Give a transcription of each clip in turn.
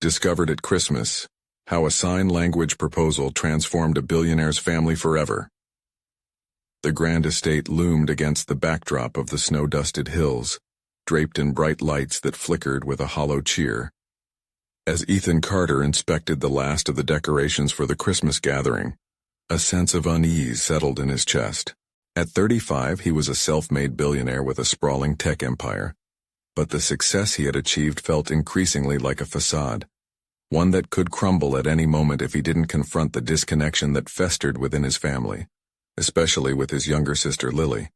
Discovered at Christmas, how a sign language proposal transformed a billionaire's family forever. The grand estate loomed against the backdrop of the snow-dusted hills, draped in bright lights that flickered with a hollow cheer. As Ethan Carter inspected the last of the decorations for the Christmas gathering, a sense of unease settled in his chest. At 35, he was a self-made billionaire with a sprawling tech empire, but the success he had achieved felt increasingly like a facade, one that could crumble at any moment if he didn't confront the disconnection that festered within his family, especially with his younger sister Lily.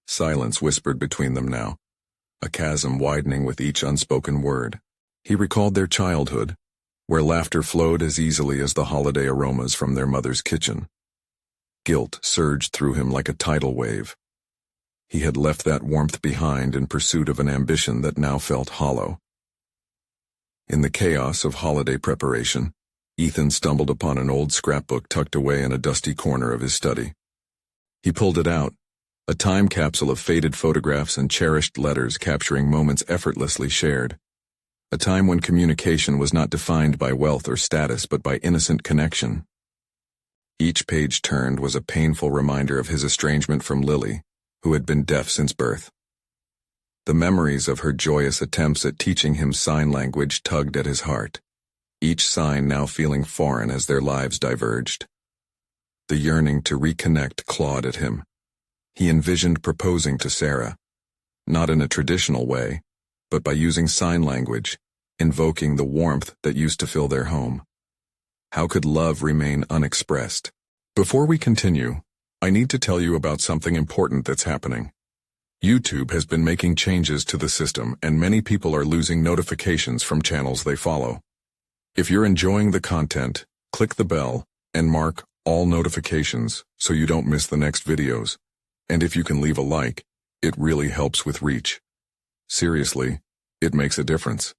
Silence whispered between them now, a chasm widening with each unspoken word. He recalled their childhood, where laughter flowed as easily as the holiday aromas from their mother's kitchen. Guilt surged through him like a tidal wave. He had left that warmth behind in pursuit of an ambition that now felt hollow. In the chaos of holiday preparation, Ethan stumbled upon an old scrapbook tucked away in a dusty corner of his study. He pulled it out, a time capsule of faded photographs and cherished letters capturing moments effortlessly shared. A time when communication was not defined by wealth or status but by innocent connection. Each page turned was a painful reminder of his estrangement from Lily, who had been deaf since birth. The memories of her joyous attempts at teaching him sign language tugged at his heart, each sign now feeling foreign as their lives diverged. The yearning to reconnect clawed at him. He envisioned proposing to Sarah, not in a traditional way, but by using sign language, invoking the warmth that used to fill their home. How could love remain unexpressed? Before we continue, I need to tell you about something important that's happening. YouTube has been making changes to the system, and many people are losing notifications from channels they follow. If you're enjoying the content, click the bell and mark all notifications so you don't miss the next videos. And if you can leave a like, it really helps with reach. Seriously, it makes a difference.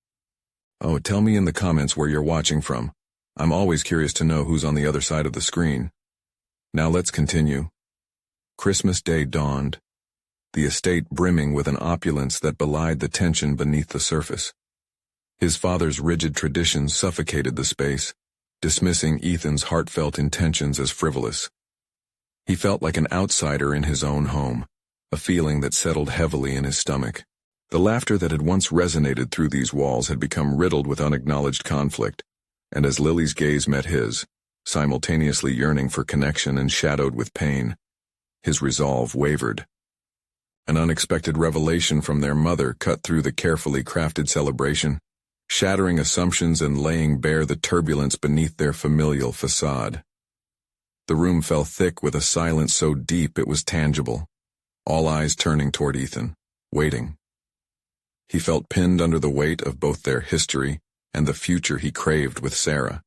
Oh, tell me in the comments where you're watching from. I'm always curious to know who's on the other side of the screen. Now let's continue. Christmas Day dawned, the estate brimming with an opulence that belied the tension beneath the surface. His father's rigid traditions suffocated the space, dismissing Ethan's heartfelt intentions as frivolous. He felt like an outsider in his own home, a feeling that settled heavily in his stomach. The laughter that had once resonated through these walls had become riddled with unacknowledged conflict, and as Lily's gaze met his, simultaneously yearning for connection and shadowed with pain, his resolve wavered. An unexpected revelation from their mother cut through the carefully crafted celebration, shattering assumptions and laying bare the turbulence beneath their familial facade. The room fell thick with a silence so deep it was tangible, all eyes turning toward Ethan, waiting. He felt pinned under the weight of both their history and the future he craved with Sarah.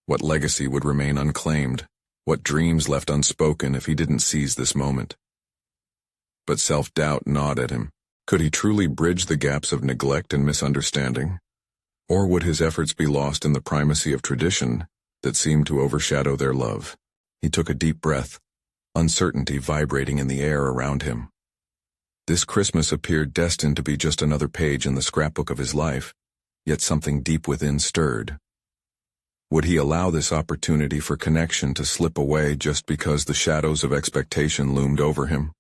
What legacy would remain unclaimed? What dreams left unspoken if he didn't seize this moment? But self-doubt gnawed at him. Could he truly bridge the gaps of neglect and misunderstanding? Or would his efforts be lost in the primacy of tradition that seemed to overshadow their love? He took a deep breath, uncertainty vibrating in the air around him. This Christmas appeared destined to be just another page in the scrapbook of his life, yet something deep within stirred. Would he allow this opportunity for connection to slip away just because the shadows of expectation loomed over him?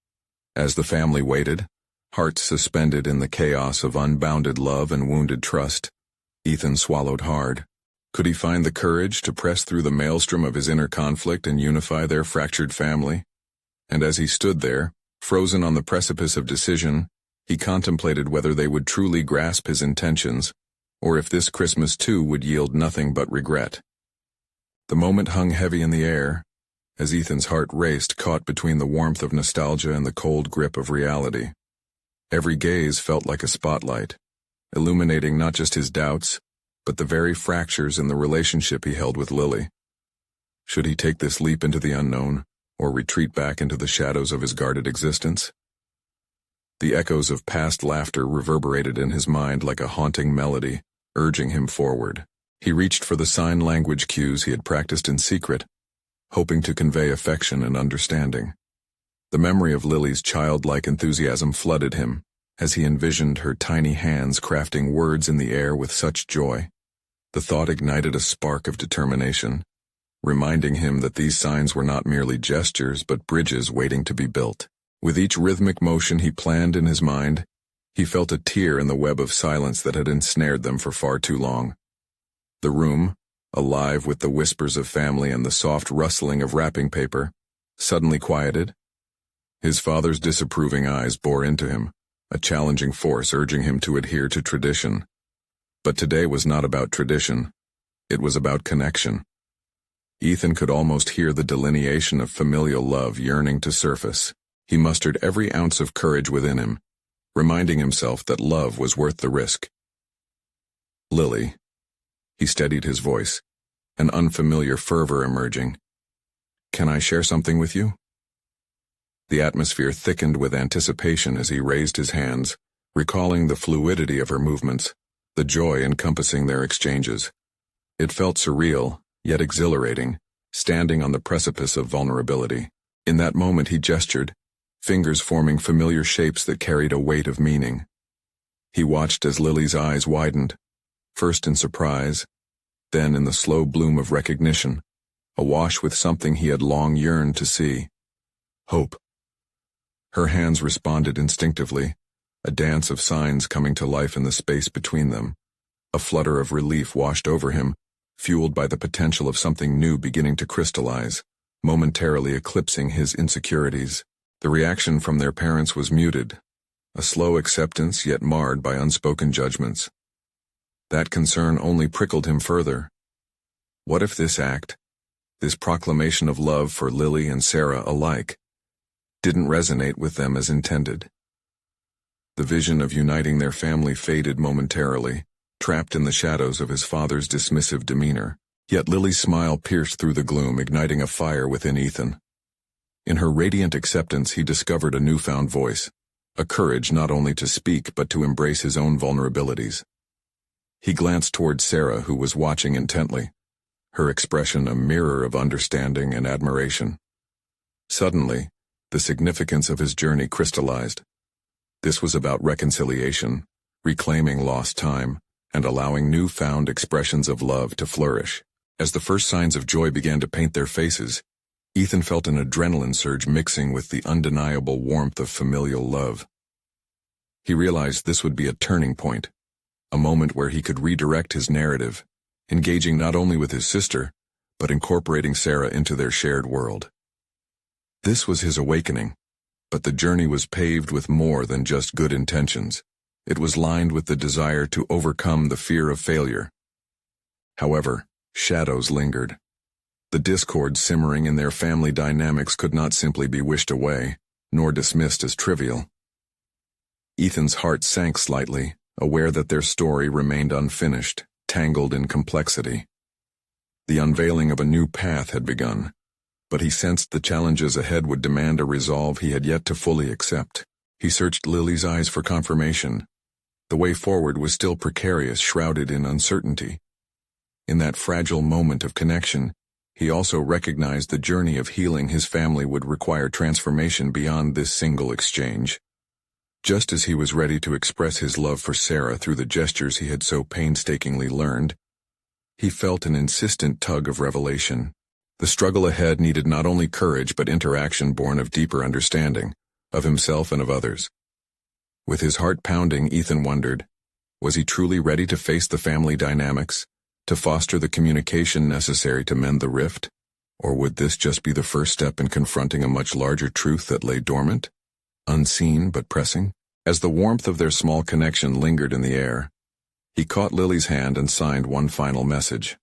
As the family waited, hearts suspended in the chaos of unbounded love and wounded trust, Ethan swallowed hard. Could he find the courage to press through the maelstrom of his inner conflict and unify their fractured family? And as he stood there, frozen on the precipice of decision, he contemplated whether they would truly grasp his intentions, or if this Christmas too would yield nothing but regret. The moment hung heavy in the air, as Ethan's heart raced, caught between the warmth of nostalgia and the cold grip of reality. Every gaze felt like a spotlight, illuminating not just his doubts, but the very fractures in the relationship he held with Lily. Should he take this leap into the unknown, or retreat back into the shadows of his guarded existence? The echoes of past laughter reverberated in his mind like a haunting melody, urging him forward. He reached for the sign language cues he had practiced in secret, hoping to convey affection and understanding. The memory of Lily's childlike enthusiasm flooded him, as he envisioned her tiny hands crafting words in the air with such joy. The thought ignited a spark of determination, reminding him that these signs were not merely gestures but bridges waiting to be built. With each rhythmic motion he planned in his mind, he felt a tear in the web of silence that had ensnared them for far too long. The room, alive with the whispers of family and the soft rustling of wrapping paper, suddenly quieted. His father's disapproving eyes bore into him, a challenging force urging him to adhere to tradition. But today was not about tradition. It was about connection. Ethan could almost hear the delineation of familial love yearning to surface. He mustered every ounce of courage within him, reminding himself that love was worth the risk. Lily. He steadied his voice, an unfamiliar fervor emerging. Can I share something with you? The atmosphere thickened with anticipation as he raised his hands, recalling the fluidity of her movements, the joy encompassing their exchanges. It felt surreal, yet exhilarating, standing on the precipice of vulnerability. In that moment he gestured, fingers forming familiar shapes that carried a weight of meaning. He watched as Lily's eyes widened, first in surprise, then in the slow bloom of recognition, awash with something he had long yearned to see. Hope. Her hands responded instinctively, a dance of signs coming to life in the space between them. A flutter of relief washed over him, fueled by the potential of something new beginning to crystallize, momentarily eclipsing his insecurities. The reaction from their parents was muted, a slow acceptance yet marred by unspoken judgments. That concern only prickled him further. What if this act, this proclamation of love for Lily and Sarah alike, didn't resonate with them as intended? The vision of uniting their family faded momentarily, trapped in the shadows of his father's dismissive demeanor. Yet Lily's smile pierced through the gloom, igniting a fire within Ethan. In her radiant acceptance he discovered a newfound voice, a courage not only to speak but to embrace his own vulnerabilities. He glanced toward Sarah, who was watching intently, her expression a mirror of understanding and admiration. Suddenly, the significance of his journey crystallized. This was about reconciliation, reclaiming lost time, and allowing newfound expressions of love to flourish. As the first signs of joy began to paint their faces, Ethan felt an adrenaline surge mixing with the undeniable warmth of familial love. He realized this would be a turning point, a moment where he could redirect his narrative, engaging not only with his sister, but incorporating Sarah into their shared world. This was his awakening, but the journey was paved with more than just good intentions. It was lined with the desire to overcome the fear of failure. However, shadows lingered. The discord simmering in their family dynamics could not simply be wished away, nor dismissed as trivial. Ethan's heart sank slightly, aware that their story remained unfinished, tangled in complexity. The unveiling of a new path had begun, but he sensed the challenges ahead would demand a resolve he had yet to fully accept. He searched Lily's eyes for confirmation. The way forward was still precarious, shrouded in uncertainty. In that fragile moment of connection, he also recognized the journey of healing his family would require transformation beyond this single exchange. Just as he was ready to express his love for Sarah through the gestures he had so painstakingly learned, he felt an insistent tug of revelation. The struggle ahead needed not only courage but interaction born of deeper understanding, of himself and of others. With his heart pounding, Ethan wondered, was he truly ready to face the family dynamics, to foster the communication necessary to mend the rift? Or would this just be the first step in confronting a much larger truth that lay dormant, unseen but pressing? As the warmth of their small connection lingered in the air, he caught Lily's hand and signed one final message.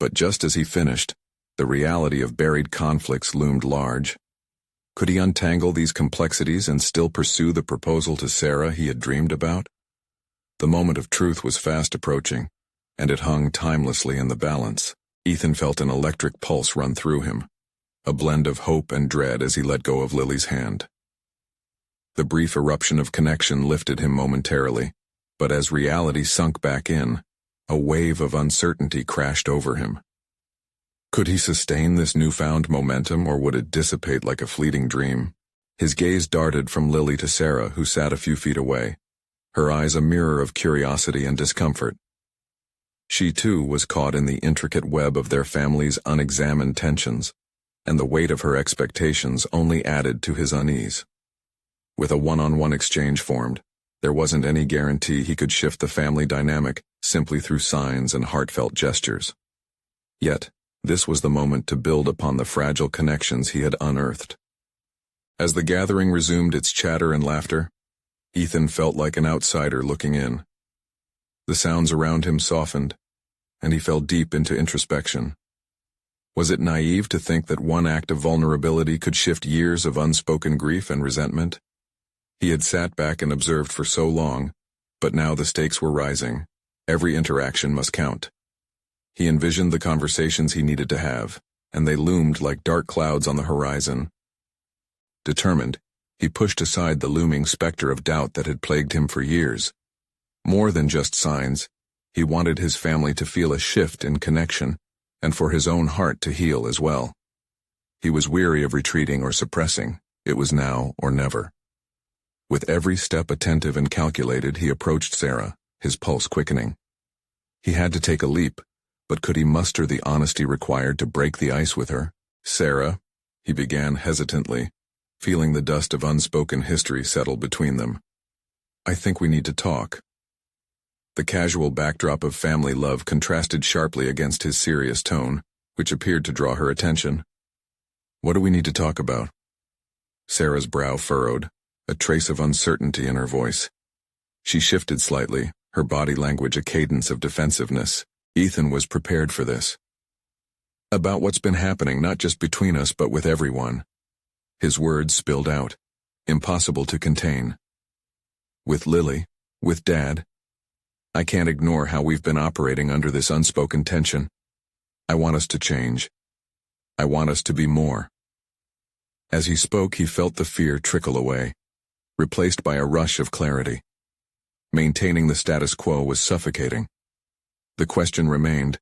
But just as he finished, the reality of buried conflicts loomed large. Could he untangle these complexities and still pursue the proposal to Sarah he had dreamed about? The moment of truth was fast approaching, and it hung timelessly in the balance. Ethan felt an electric pulse run through him, a blend of hope and dread as he let go of Lily's hand. The brief eruption of connection lifted him momentarily, but as reality sunk back in, a wave of uncertainty crashed over him. Could he sustain this newfound momentum, or would it dissipate like a fleeting dream? His gaze darted from Lily to Sarah, who sat a few feet away, her eyes a mirror of curiosity and discomfort. She too was caught in the intricate web of their family's unexamined tensions, and the weight of her expectations only added to his unease. With a one-on-one exchange formed, there wasn't any guarantee he could shift the family dynamic simply through signs and heartfelt gestures. Yet, this was the moment to build upon the fragile connections he had unearthed. As the gathering resumed its chatter and laughter, Ethan felt like an outsider looking in. The sounds around him softened, and he fell deep into introspection. Was it naive to think that one act of vulnerability could shift years of unspoken grief and resentment? He had sat back and observed for so long, but now the stakes were rising. Every interaction must count. He envisioned the conversations he needed to have, and they loomed like dark clouds on the horizon. Determined, he pushed aside the looming specter of doubt that had plagued him for years. More than just signs, he wanted his family to feel a shift in connection, and for his own heart to heal as well. He was weary of retreating or suppressing. It was now or never. With every step attentive and calculated, he approached Sarah, his pulse quickening. He had to take a leap, but could he muster the honesty required to break the ice with her? "Sarah," he began hesitantly, feeling the dust of unspoken history settle between them. "I think we need to talk." The casual backdrop of family love contrasted sharply against his serious tone, which appeared to draw her attention. "What do we need to talk about?" Sarah's brow furrowed, a trace of uncertainty in her voice. She shifted slightly, her body language a cadence of defensiveness. Ethan was prepared for this. "About what's been happening, not just between us but with everyone." His words spilled out, impossible to contain. "With Lily, with Dad. I can't ignore how we've been operating under this unspoken tension. I want us to change. I want us to be more." As he spoke, he felt the fear trickle away, replaced by a rush of clarity. Maintaining the status quo was suffocating. The question remained,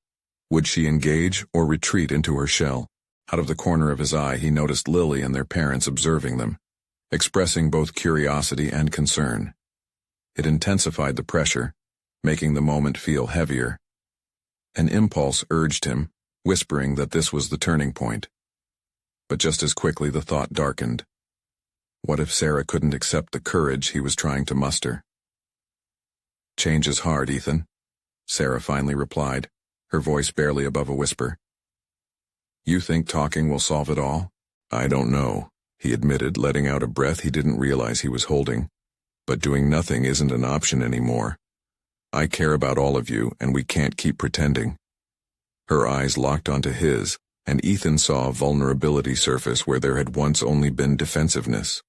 would she engage or retreat into her shell? Out of the corner of his eye, he noticed Lily and their parents observing them, expressing both curiosity and concern. It intensified the pressure, making the moment feel heavier. An impulse urged him, whispering that this was the turning point. But just as quickly the thought darkened. What if Sarah couldn't accept the courage he was trying to muster? "Change is hard, Ethan," Sarah finally replied, her voice barely above a whisper. "You think talking will solve it all?" "I don't know," he admitted, letting out a breath he didn't realize he was holding. "But doing nothing isn't an option anymore. I care about all of you, and we can't keep pretending." Her eyes locked onto his, and Ethan saw a vulnerability surface where there had once only been defensiveness.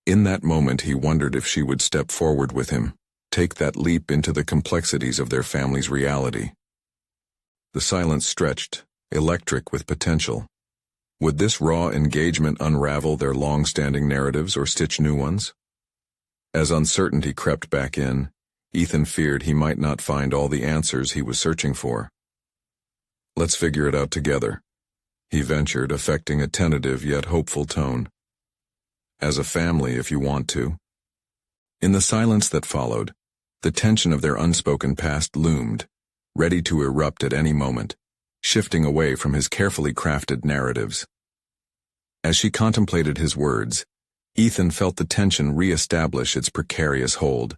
In that moment, he wondered if she would step forward with him, take that leap into the complexities of their family's reality. The silence stretched, electric with potential. Would this raw engagement unravel their long-standing narratives or stitch new ones? As uncertainty crept back in, Ethan feared he might not find all the answers he was searching for. "Let's figure it out together," he ventured, affecting a tentative yet hopeful tone. "As a family, if you want to." In the silence that followed, the tension of their unspoken past loomed, ready to erupt at any moment, shifting away from his carefully crafted narratives. As she contemplated his words, Ethan felt the tension re-establish its precarious hold.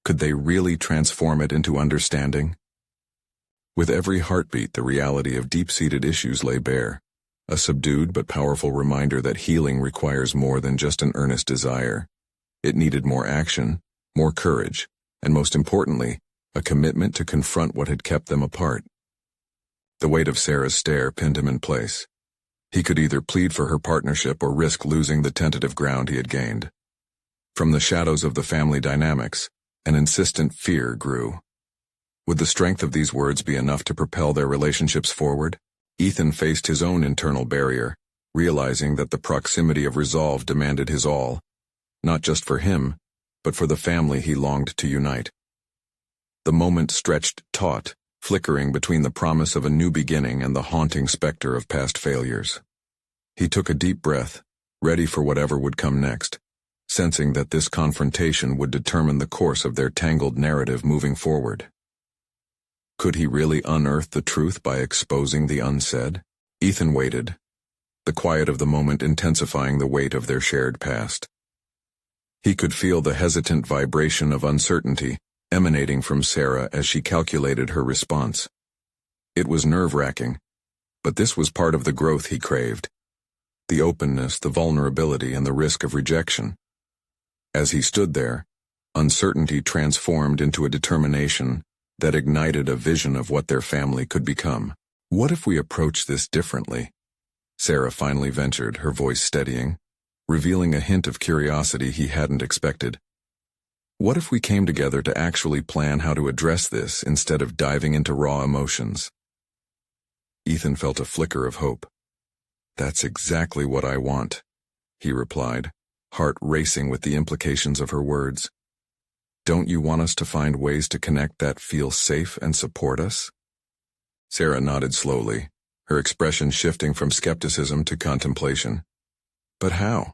Could they really transform it into understanding? With every heartbeat, the reality of deep-seated issues lay bare, a subdued but powerful reminder that healing requires more than just an earnest desire. It needed more action, more courage, and most importantly, a commitment to confront what had kept them apart. The weight of Sarah's stare pinned him in place. He could either plead for her partnership or risk losing the tentative ground he had gained. From the shadows of the family dynamics, an insistent fear grew. Would the strength of these words be enough to propel their relationships forward? Ethan faced his own internal barrier, realizing that the proximity of resolve demanded his all, not just for him, but for the family he longed to unite. The moment stretched taut, flickering between the promise of a new beginning and the haunting specter of past failures. He took a deep breath, ready for whatever would come next, sensing that this confrontation would determine the course of their tangled narrative moving forward. Could he really unearth the truth by exposing the unsaid? Ethan waited, the quiet of the moment intensifying the weight of their shared past. He could feel the hesitant vibration of uncertainty emanating from Sarah as she calculated her response. It was nerve-wracking, but this was part of the growth he craved. The openness, the vulnerability, and the risk of rejection. As he stood there, uncertainty transformed into a determination that ignited a vision of what their family could become. What if we approach this differently? Sarah finally ventured, her voice steadying, revealing a hint of curiosity he hadn't expected. What if we came together to actually plan how to address this instead of diving into raw emotions? Ethan felt a flicker of hope. That's exactly what I want, he replied, heart racing with the implications of her words. Don't you want us to find ways to connect that feel safe and support us? Sarah nodded slowly, her expression shifting from skepticism to contemplation. But how?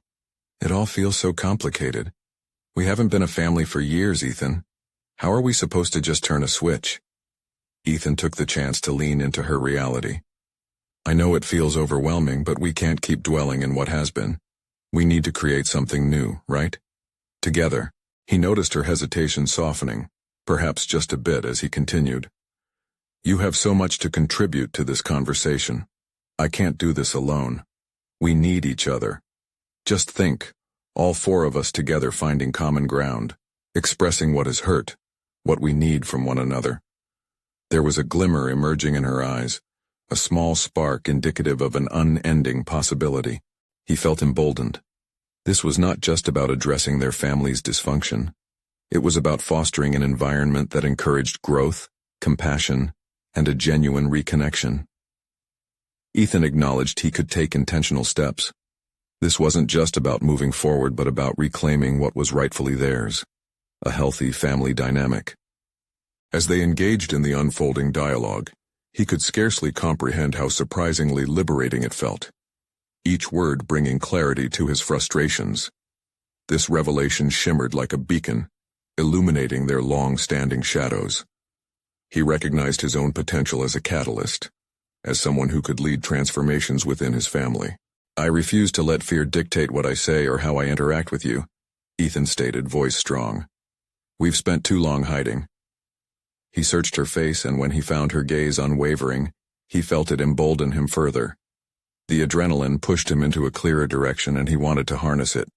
It all feels so complicated. We haven't been a family for years, Ethan. How are we supposed to just turn a switch? Ethan took the chance to lean into her reality. I know it feels overwhelming, but we can't keep dwelling in what has been. We need to create something new, right? Together. He noticed her hesitation softening, perhaps just a bit as he continued. You have so much to contribute to this conversation. I can't do this alone. We need each other. Just think, all four of us together finding common ground, expressing what is hurt, what we need from one another. There was a glimmer emerging in her eyes, a small spark indicative of an unending possibility. He felt emboldened. This was not just about addressing their family's dysfunction. It was about fostering an environment that encouraged growth, compassion, and a genuine reconnection. Ethan acknowledged he could take intentional steps. This wasn't just about moving forward but about reclaiming what was rightfully theirs, a healthy family dynamic. As they engaged in the unfolding dialogue, he could scarcely comprehend how surprisingly liberating it felt. Each word bringing clarity to his frustrations. This revelation shimmered like a beacon, illuminating their long-standing shadows. He recognized his own potential as a catalyst, as someone who could lead transformations within his family. I refuse to let fear dictate what I say or how I interact with you, Ethan stated, voice strong. We've spent too long hiding. He searched her face, and when he found her gaze unwavering, he felt it embolden him further. The adrenaline pushed him into a clearer direction, and he wanted to harness it.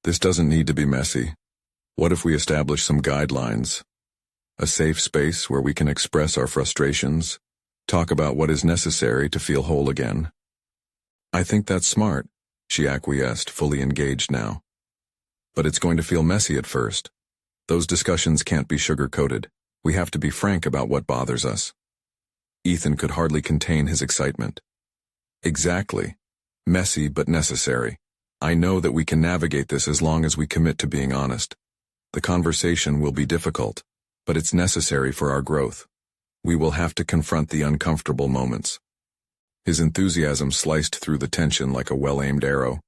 This doesn't need to be messy. What if we establish some guidelines? A safe space where we can express our frustrations, talk about what is necessary to feel whole again. I think that's smart, she acquiesced, fully engaged now. But it's going to feel messy at first. Those discussions can't be sugar-coated. We have to be frank about what bothers us. Ethan could hardly contain his excitement. Exactly. Messy but necessary. I know that we can navigate this as long as we commit to being honest. The conversation will be difficult, but it's necessary for our growth. We will have to confront the uncomfortable moments. His enthusiasm sliced through the tension like a well-aimed arrow.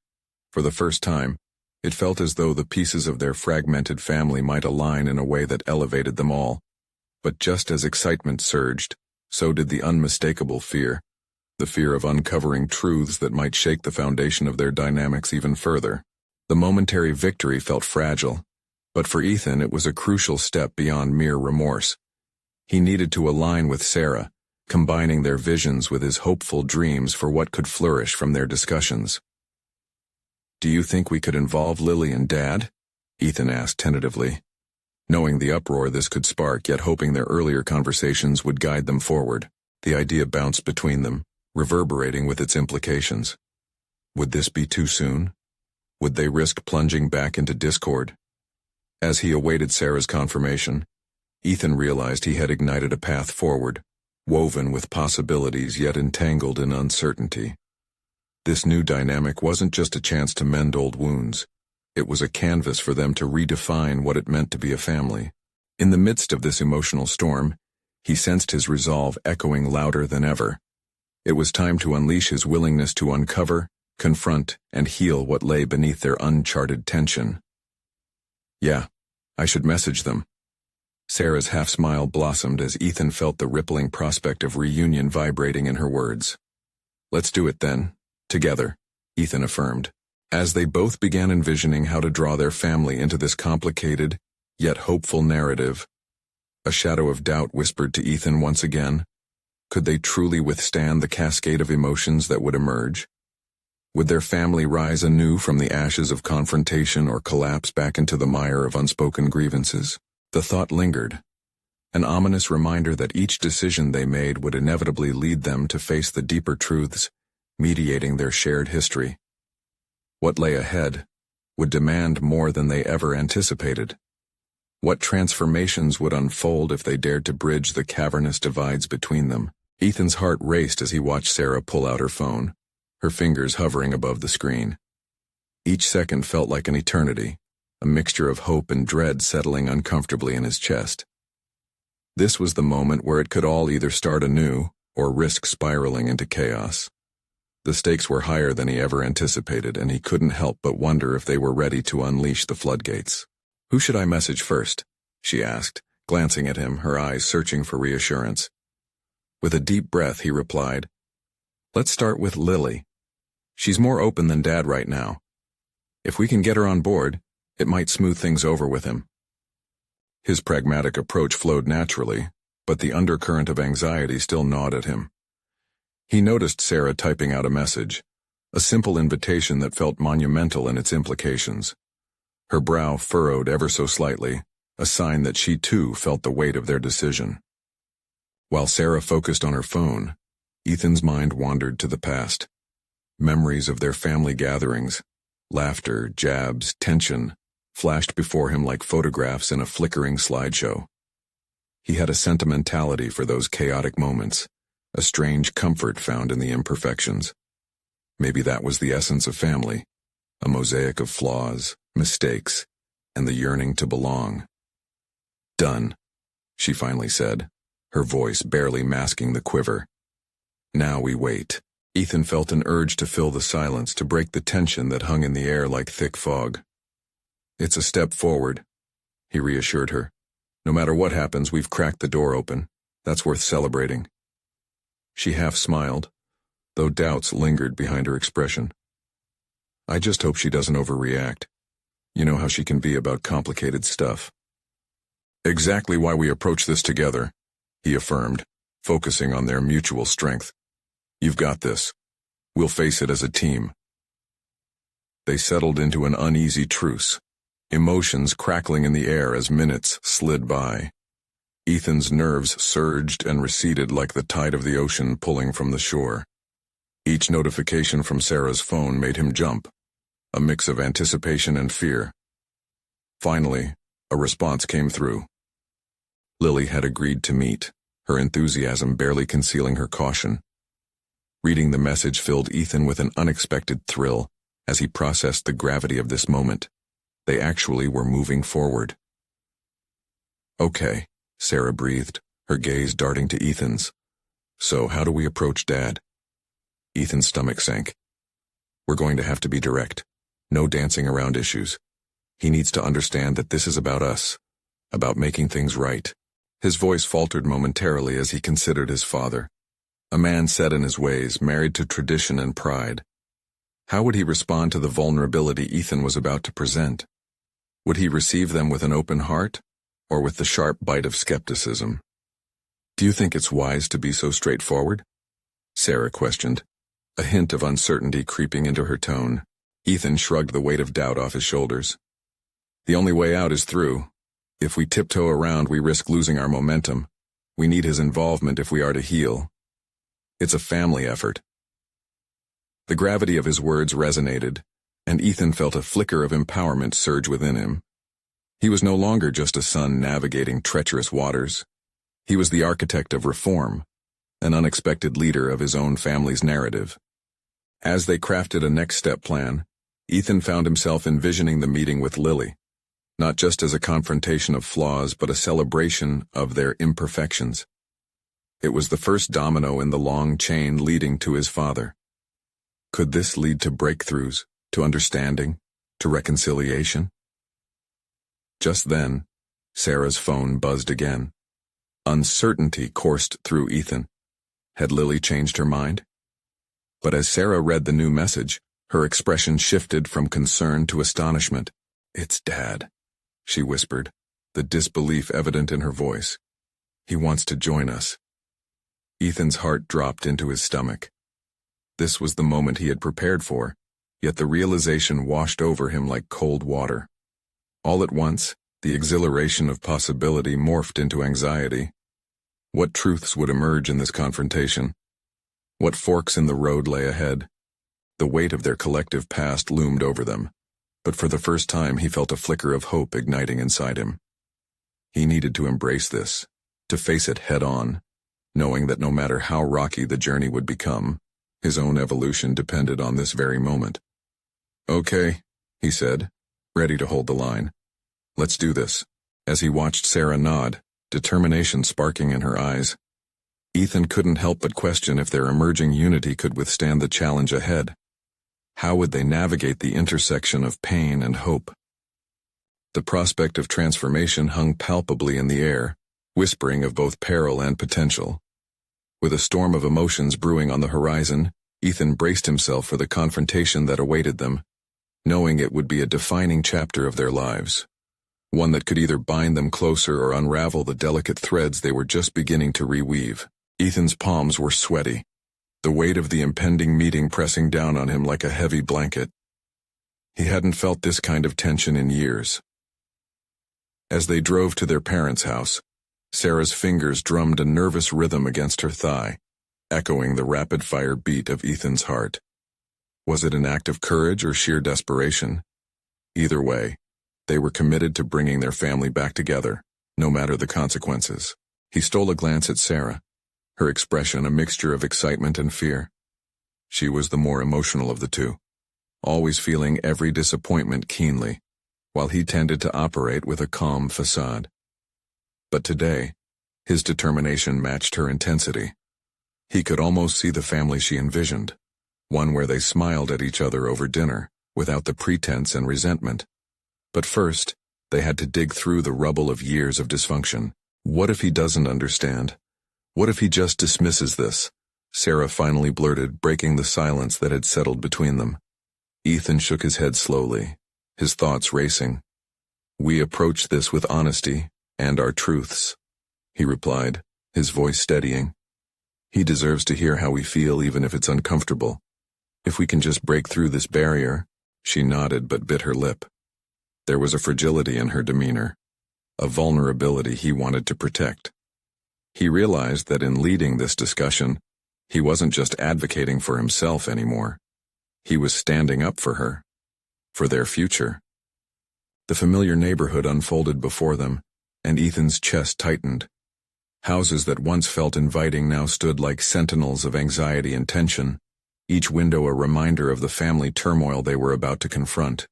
For the first time, it felt as though the pieces of their fragmented family might align in a way that elevated them all. But just as excitement surged, so did the unmistakable fear. The fear of uncovering truths that might shake the foundation of their dynamics even further. The momentary victory felt fragile, but for Ethan it was a crucial step beyond mere remorse. He needed to align with Sarah, combining their visions with his hopeful dreams for what could flourish from their discussions. Do you think we could involve Lily and Dad? Ethan asked tentatively, knowing the uproar this could spark, yet hoping their earlier conversations would guide them forward. The idea bounced between them, reverberating with its implications. Would this be too soon? Would they risk plunging back into discord? As he awaited Sarah's confirmation, Ethan realized he had ignited a path forward, woven with possibilities yet entangled in uncertainty. This new dynamic wasn't just a chance to mend old wounds. It was a canvas for them to redefine what it meant to be a family. In the midst of this emotional storm, he sensed his resolve echoing louder than ever. It was time to unleash his willingness to uncover, confront, and heal what lay beneath their uncharted tension. Yeah, I should message them. Sarah's half-smile blossomed as Ethan felt the rippling prospect of reunion vibrating in her words. "Let's do it then, together," Ethan affirmed, as they both began envisioning how to draw their family into this complicated, yet hopeful narrative. A shadow of doubt whispered to Ethan once again. Could they truly withstand the cascade of emotions that would emerge? Would their family rise anew from the ashes of confrontation or collapse back into the mire of unspoken grievances? The thought lingered, an ominous reminder that each decision they made would inevitably lead them to face the deeper truths mediating their shared history. What lay ahead would demand more than they ever anticipated. What transformations would unfold if they dared to bridge the cavernous divides between them? Ethan's heart raced as he watched Sarah pull out her phone, her fingers hovering above the screen. Each second felt like an eternity, a mixture of hope and dread settling uncomfortably in his chest. This was the moment where it could all either start anew or risk spiraling into chaos. The stakes were higher than he ever anticipated, and he couldn't help but wonder if they were ready to unleash the floodgates. "Who should I message first?" she asked, glancing at him, her eyes searching for reassurance. With a deep breath, he replied, "Let's start with Lily. She's more open than Dad right now. If we can get her on board, it might smooth things over with him." His pragmatic approach flowed naturally, but the undercurrent of anxiety still gnawed at him. He noticed Sarah typing out a message, a simple invitation that felt monumental in its implications. Her brow furrowed ever so slightly, a sign that she too felt the weight of their decision. While Sarah focused on her phone, Ethan's mind wandered to the past. Memories of their family gatherings, laughter, jabs, tension, flashed before him like photographs in a flickering slideshow. He had a sentimentality for those chaotic moments, a strange comfort found in the imperfections. Maybe that was the essence of family, a mosaic of flaws, mistakes, and the yearning to belong. "Done," she finally said, her voice barely masking the quiver. "Now we wait." Ethan felt an urge to fill the silence, to break the tension that hung in the air like thick fog. "It's a step forward," he reassured her. "No matter what happens, we've cracked the door open. That's worth celebrating." She half smiled, though doubts lingered behind her expression. "I just hope she doesn't overreact. You know how she can be about complicated stuff." "Exactly why we approach this together," he affirmed, focusing on their mutual strength. "You've got this. We'll face it as a team." They settled into an uneasy truce, emotions crackling in the air as minutes slid by. Ethan's nerves surged and receded like the tide of the ocean pulling from the shore. Each notification from Sarah's phone made him jump, a mix of anticipation and fear. Finally, a response came through. Lily had agreed to meet, her enthusiasm barely concealing her caution. Reading the message filled Ethan with an unexpected thrill as he processed the gravity of this moment. They actually were moving forward. "Okay," Sarah breathed, her gaze darting to Ethan's. "So how do we approach Dad?" Ethan's stomach sank. "We're going to have to be direct. No dancing around issues. He needs to understand that this is about us, about making things right." His voice faltered momentarily as he considered his father. A man set in his ways, married to tradition and pride. How would he respond to the vulnerability Ethan was about to present? Would he receive them with an open heart, or with the sharp bite of skepticism? "Do you think it's wise to be so straightforward?" Sarah questioned, a hint of uncertainty creeping into her tone. Ethan shrugged the weight of doubt off his shoulders. "The only way out is through. If we tiptoe around, we risk losing our momentum. We need his involvement if we are to heal. It's a family effort." The gravity of his words resonated, and Ethan felt a flicker of empowerment surge within him. He was no longer just a son navigating treacherous waters. He was the architect of reform, an unexpected leader of his own family's narrative. As they crafted a next step plan, Ethan found himself envisioning the meeting with Lily, not just as a confrontation of flaws, but a celebration of their imperfections. It was the first domino in the long chain leading to his father. Could this lead to breakthroughs, to understanding, to reconciliation? Just then, Sarah's phone buzzed again. Uncertainty coursed through Ethan. Had Lily changed her mind? But as Sarah read the new message, her expression shifted from concern to astonishment. "It's Dad," she whispered, the disbelief evident in her voice. "He wants to join us." Ethan's heart dropped into his stomach. This was the moment he had prepared for, yet the realization washed over him like cold water. All at once, the exhilaration of possibility morphed into anxiety. What truths would emerge in this confrontation? What forks in the road lay ahead? The weight of their collective past loomed over them, but for the first time he felt a flicker of hope igniting inside him. He needed to embrace this, to face it head-on, knowing that no matter how rocky the journey would become, his own evolution depended on this very moment. "Okay," he said, ready to hold the line. "Let's do this." As he watched Sarah nod, determination sparking in her eyes, Ethan couldn't help but question if their emerging unity could withstand the challenge ahead. How would they navigate the intersection of pain and hope? The prospect of transformation hung palpably in the air, whispering of both peril and potential. With a storm of emotions brewing on the horizon, Ethan braced himself for the confrontation that awaited them, knowing it would be a defining chapter of their lives, one that could either bind them closer or unravel the delicate threads they were just beginning to reweave. Ethan's palms were sweaty, the weight of the impending meeting pressing down on him like a heavy blanket. He hadn't felt this kind of tension in years. As they drove to their parents' house, Sarah's fingers drummed a nervous rhythm against her thigh, echoing the rapid-fire beat of Ethan's heart. Was it an act of courage or sheer desperation? Either way, they were committed to bringing their family back together, no matter the consequences. He stole a glance at Sarah, her expression a mixture of excitement and fear. She was the more emotional of the two, always feeling every disappointment keenly, while he tended to operate with a calm facade. But today, his determination matched her intensity. He could almost see the family she envisioned, one where they smiled at each other over dinner, without the pretense and resentment. But first, they had to dig through the rubble of years of dysfunction. What if he doesn't understand? What if he just dismisses this? Sarah finally blurted, breaking the silence that had settled between them. Ethan shook his head slowly, his thoughts racing. "We approach this with honesty and our truths," he replied, his voice steadying. "He deserves to hear how we feel even if it's uncomfortable. If we can just break through this barrier." She nodded but bit her lip. There was a fragility in her demeanor, a vulnerability he wanted to protect. He realized that in leading this discussion, he wasn't just advocating for himself anymore. He was standing up for her, for their future. The familiar neighborhood unfolded before them, and Ethan's chest tightened. Houses that once felt inviting now stood like sentinels of anxiety and tension, each window a reminder of the family turmoil they were about to confront.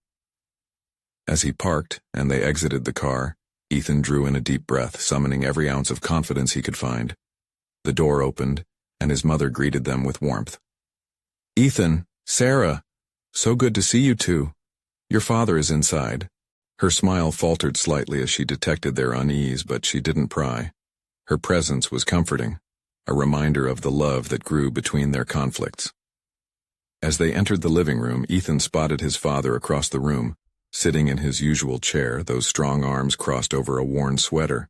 As he parked and they exited the car, Ethan drew in a deep breath, summoning every ounce of confidence he could find. The door opened, and his mother greeted them with warmth. "Ethan, Sarah, so good to see you two. Your father is inside." Her smile faltered slightly as she detected their unease, but she didn't pry. Her presence was comforting, a reminder of the love that grew between their conflicts. As they entered the living room, Ethan spotted his father across the room, sitting in his usual chair, those strong arms crossed over a worn sweater.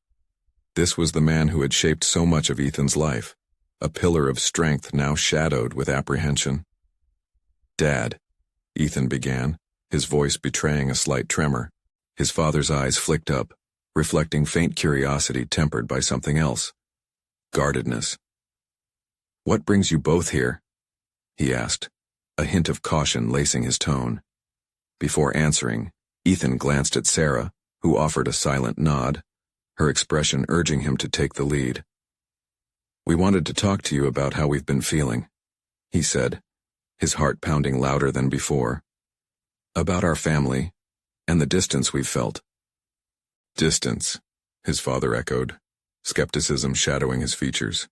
This was the man who had shaped so much of Ethan's life, a pillar of strength now shadowed with apprehension. "Dad," Ethan began, his voice betraying a slight tremor. His father's eyes flicked up, reflecting faint curiosity tempered by something else. Guardedness. "What brings you both here?" he asked, a hint of caution lacing his tone. Before answering, Ethan glanced at Sarah, who offered a silent nod, her expression urging him to take the lead. "We wanted to talk to you about how we've been feeling," he said, his heart pounding louder than before. "About our family, and the distance we've felt." "Distance," his father echoed, skepticism shadowing his features.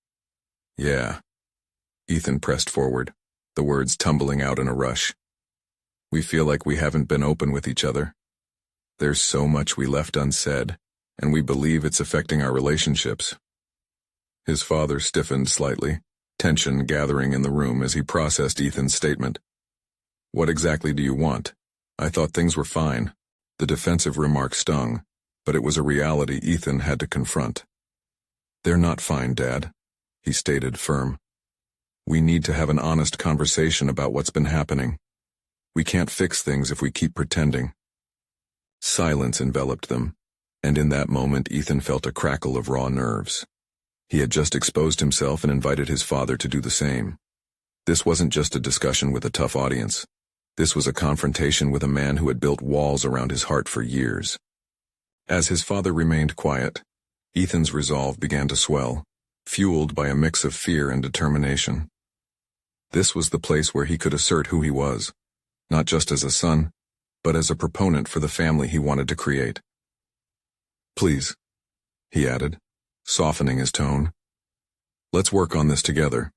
"Yeah." Ethan pressed forward, the words tumbling out in a rush. "We feel like we haven't been open with each other. There's so much we left unsaid, and we believe it's affecting our relationships." His father stiffened slightly, tension gathering in the room as he processed Ethan's statement. "What exactly do you want? I thought things were fine." The defensive remark stung, but it was a reality Ethan had to confront. "They're not fine, Dad," he stated, firm. "We need to have an honest conversation about what's been happening. We can't fix things if we keep pretending." Silence enveloped them, and in that moment Ethan felt a crackle of raw nerves. He had just exposed himself and invited his father to do the same. This wasn't just a discussion with a tough audience. This was a confrontation with a man who had built walls around his heart for years. As his father remained quiet, Ethan's resolve began to swell, fueled by a mix of fear and determination. This was the place where he could assert who he was, not just as a son, but as a proponent for the family he wanted to create. "Please," he added, softening his tone. "Let's work on this together.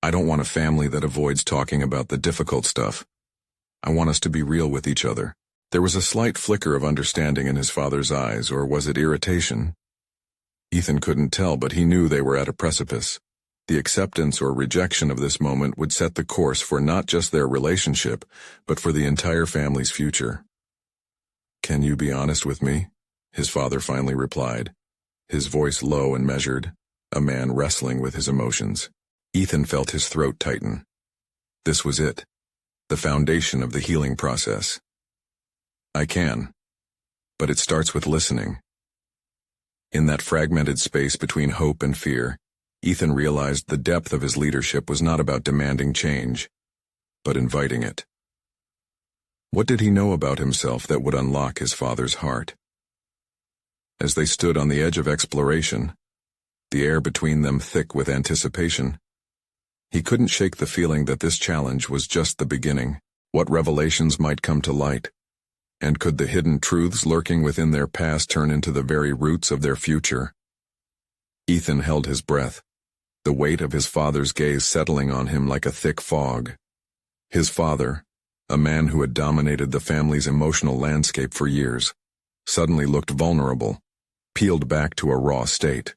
I don't want a family that avoids talking about the difficult stuff. I want us to be real with each other." There was a slight flicker of understanding in his father's eyes, or was it irritation? Ethan couldn't tell, but he knew they were at a precipice. The acceptance or rejection of this moment would set the course for not just their relationship, but for the entire family's future. "Can you be honest with me?" his father finally replied, his voice low and measured, a man wrestling with his emotions. Ethan felt his throat tighten. This was it, the foundation of the healing process. "I can, but it starts with listening." In that fragmented space between hope and fear, Ethan realized the depth of his leadership was not about demanding change, but inviting it. What did he know about himself that would unlock his father's heart? As they stood on the edge of exploration, the air between them thick with anticipation, he couldn't shake the feeling that this challenge was just the beginning. What revelations might come to light? And could the hidden truths lurking within their past turn into the very roots of their future? Ethan held his breath, the weight of his father's gaze settling on him like a thick fog. His father, a man who had dominated the family's emotional landscape for years, suddenly looked vulnerable, peeled back to a raw state.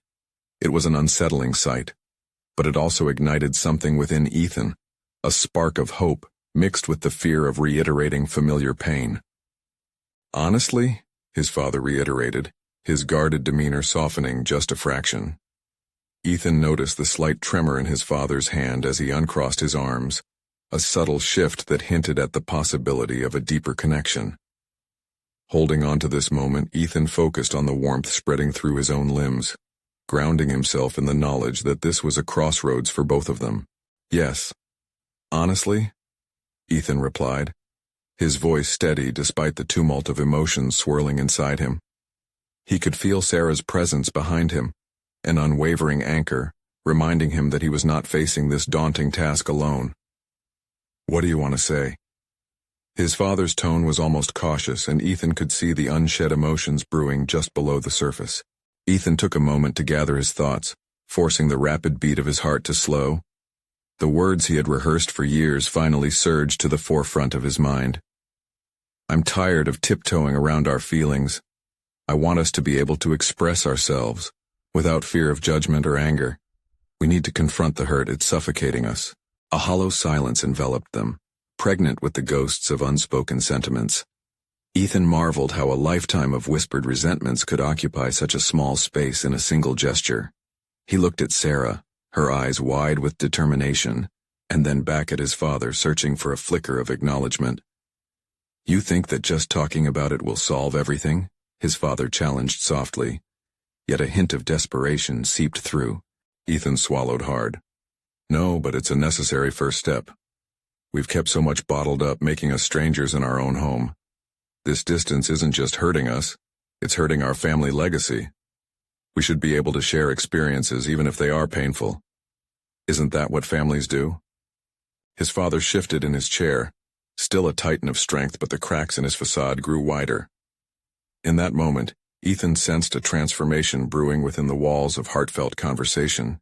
It was an unsettling sight, but it also ignited something within Ethan, a spark of hope mixed with the fear of reiterating familiar pain. "Honestly," his father reiterated, his guarded demeanor softening just a fraction. Ethan noticed the slight tremor in his father's hand as he uncrossed his arms, a subtle shift that hinted at the possibility of a deeper connection. Holding on to this moment, Ethan focused on the warmth spreading through his own limbs, grounding himself in the knowledge that this was a crossroads for both of them. "Yes. Honestly," Ethan replied, his voice steady despite the tumult of emotions swirling inside him. He could feel Sarah's presence behind him, an unwavering anchor, reminding him that he was not facing this daunting task alone. "What do you want to say?" His father's tone was almost cautious, and Ethan could see the unshed emotions brewing just below the surface. Ethan took a moment to gather his thoughts, forcing the rapid beat of his heart to slow. The words he had rehearsed for years finally surged to the forefront of his mind. "I'm tired of tiptoeing around our feelings. I want us to be able to express ourselves, without fear of judgment or anger. We need to confront the hurt, it's suffocating us." A hollow silence enveloped them, pregnant with the ghosts of unspoken sentiments. Ethan marveled how a lifetime of whispered resentments could occupy such a small space in a single gesture. He looked at Sarah, her eyes wide with determination, and then back at his father, searching for a flicker of acknowledgement. "You think that just talking about it will solve everything?" his father challenged softly, yet a hint of desperation seeped through. Ethan swallowed hard. "No, but it's a necessary first step. We've kept so much bottled up, making us strangers in our own home. This distance isn't just hurting us, it's hurting our family legacy. We should be able to share experiences even if they are painful. Isn't that what families do?" His father shifted in his chair, still a titan of strength, but the cracks in his facade grew wider. In that moment, Ethan sensed a transformation brewing within the walls of heartfelt conversation.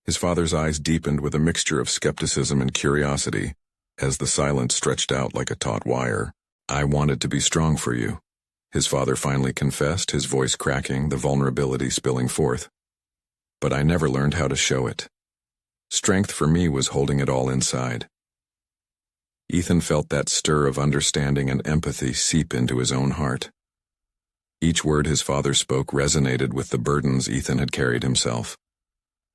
His father's eyes deepened with a mixture of skepticism and curiosity, as the silence stretched out like a taut wire. "I wanted to be strong for you," His father finally confessed, his voice cracking, the vulnerability spilling forth. But I never learned how to show it. Strength for me was holding it all inside. Ethan felt that stir of understanding and empathy seep into his own heart. Each word his father spoke resonated with the burdens Ethan had carried himself.